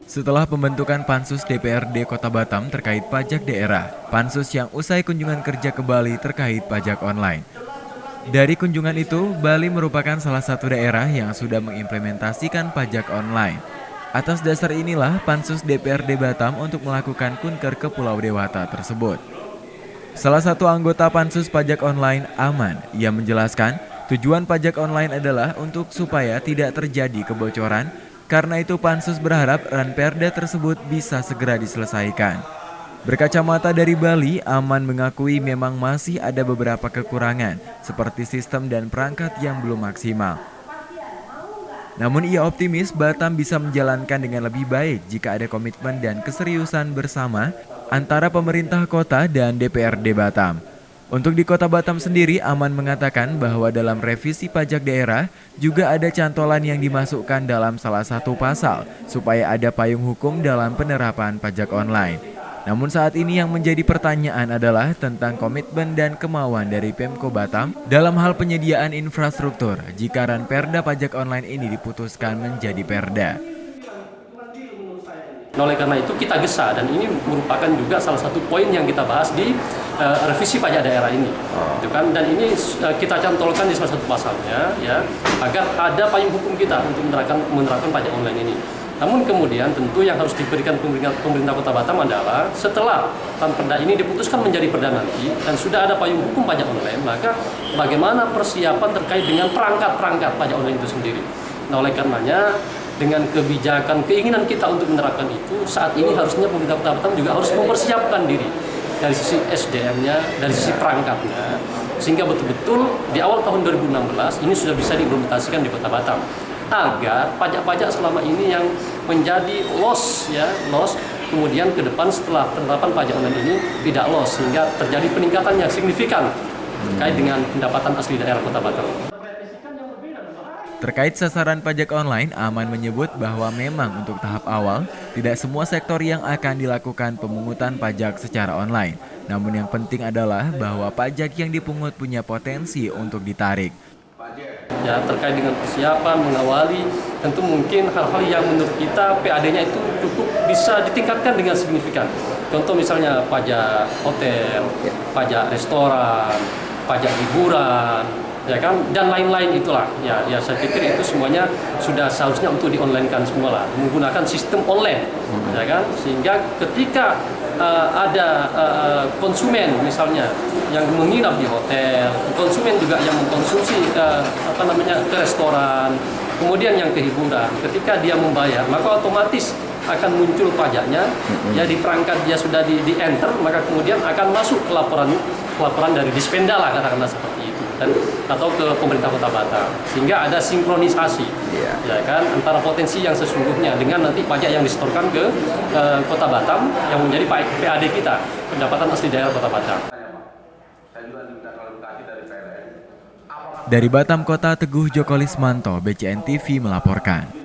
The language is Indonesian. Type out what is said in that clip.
Setelah pembentukan Pansus DPRD Kota Batam terkait pajak daerah, Pansus yang usai kunjungan kerja ke Bali terkait pajak online. Dari kunjungan itu, Bali merupakan salah satu daerah yang sudah mengimplementasikan pajak online. Atas dasar inilah Pansus DPRD Batam untuk melakukan kunker ke Pulau Dewata tersebut. Salah satu anggota Pansus Pajak Online, Aman, ia menjelaskan tujuan pajak online adalah untuk supaya tidak terjadi kebocoran. Karena itu Pansus berharap Ranperda tersebut bisa segera diselesaikan. Berkacamata dari Bali, Aman mengakui memang masih ada beberapa kekurangan, seperti sistem dan perangkat yang belum maksimal. Namun ia optimis Batam bisa menjalankan dengan lebih baik jika ada komitmen dan keseriusan bersama antara pemerintah kota dan DPRD Batam. Untuk di Kota Batam sendiri, Aman mengatakan bahwa dalam revisi pajak daerah juga ada cantolan yang dimasukkan dalam salah satu pasal supaya ada payung hukum dalam penerapan pajak online. Namun saat ini yang menjadi pertanyaan adalah tentang komitmen dan kemauan dari Pemko Batam dalam hal penyediaan infrastruktur jika Ranperda pajak online ini diputuskan menjadi perda. Oleh karena itu kita gesa, dan ini merupakan juga salah satu poin yang kita bahas di revisi pajak daerah ini, gitu kan? Dan ini kita cantolkan di salah satu pasalnya, ya, agar ada payung hukum kita untuk menerapkan pajak online ini. Namun kemudian tentu yang harus diberikan pemerintah Kota Batam adalah setelah perda ini diputuskan menjadi perda nanti dan sudah ada payung hukum pajak online, maka bagaimana persiapan terkait dengan perangkat-perangkat pajak online itu sendiri. Nah, oleh karenanya dengan kebijakan, keinginan kita untuk menerapkan itu, saat ini harusnya pemerintah Kota Batam juga harus mempersiapkan diri dari sisi SDM-nya, dari sisi perangkatnya, sehingga betul-betul di awal tahun 2016 ini sudah bisa diimplementasikan di Kota Batam, agar pajak-pajak selama ini yang menjadi loss, kemudian ke depan setelah penerapan pajak online ini tidak loss, sehingga terjadi peningkatan yang signifikan terkait dengan pendapatan asli daerah Kota Batam. Terkait sasaran pajak online, Aman menyebut bahwa memang untuk tahap awal, tidak semua sektor yang akan dilakukan pemungutan pajak secara online. Namun yang penting adalah bahwa pajak yang dipungut punya potensi untuk ditarik. Ya, terkait dengan persiapan, mengawali, tentu mungkin hal-hal yang menurut kita PAD-nya itu cukup bisa ditingkatkan dengan signifikan. Contoh misalnya pajak hotel, pajak restoran, pajak hiburan, ya kan, dan lain-lain itulah. Ya saya pikir itu semuanya sudah seharusnya untuk di-online-kan semua lah, menggunakan sistem online, ya kan, sehingga ketika ada konsumen misalnya yang menginap di hotel, konsumen juga yang mengkonsumsi ke restoran, kemudian yang ke hiburan, ketika dia membayar maka otomatis akan muncul pajaknya, ya di perangkat dia sudah di enter, maka kemudian akan masuk ke laporan dari Dispenda lah, katakanlah seperti itu, dan atau ke pemerintah Kota Batam, sehingga ada sinkronisasi, ya kan, antara potensi yang sesungguhnya dengan nanti pajak yang disetorkan ke Kota Batam yang menjadi PAD kita, pendapatan asli daerah Kota Batam. Dari Batam Kota, Teguh Joko Lismanto, BCN TV melaporkan.